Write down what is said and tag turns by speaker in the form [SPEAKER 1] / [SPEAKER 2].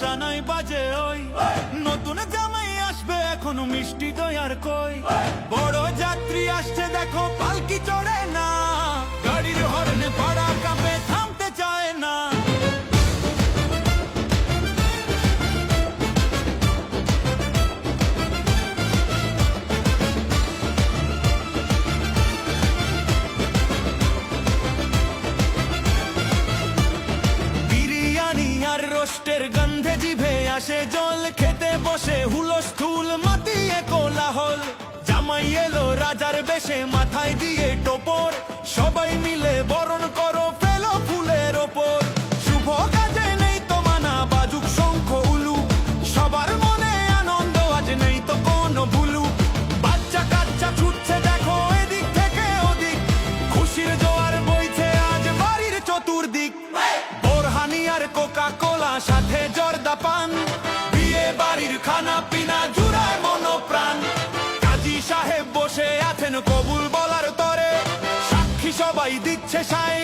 [SPEAKER 1] সানাই বাজে ওই নতুন জামাই আসবে এখনো মিষ্টি দই আর কই বড় যাত্রী আসছে দেখো পালকি চড়ে না গাড়ির হর্নে পাড়া কাঁপে থামতে চায় না রোস্টের গন্ধে জিভে আসে জল খেতে বসে হুলস্থুল মাতিয়ে কোলাহল জামাই এলো রাজার বেশে মাথায় দিয়ে টোপর সবাই মিলে বরণ করো ফেলো ফুলের ওপর শুভ কাজে নেই তো মানা বাজুক শঙ্খ উলু সবার মনে আনন্দ আজ নেই তো কোনো ভুলু বাচ্চা কাচ্চা ছুটছে দেখো এদিক থেকে ওদিক খুশির জোয়ার বইছে আজ বাড়ির চতুর্দিক বোরহানি আর কোকা কোলা সাথে জর্দা পান বিয়ে বাড়ির খানা পিনা জুড়ায় মনোপ্রাণ কাজী সাহেব বসে আছেন কবুল বলার তরে সাক্ষী সবাই দিচ্ছে সায়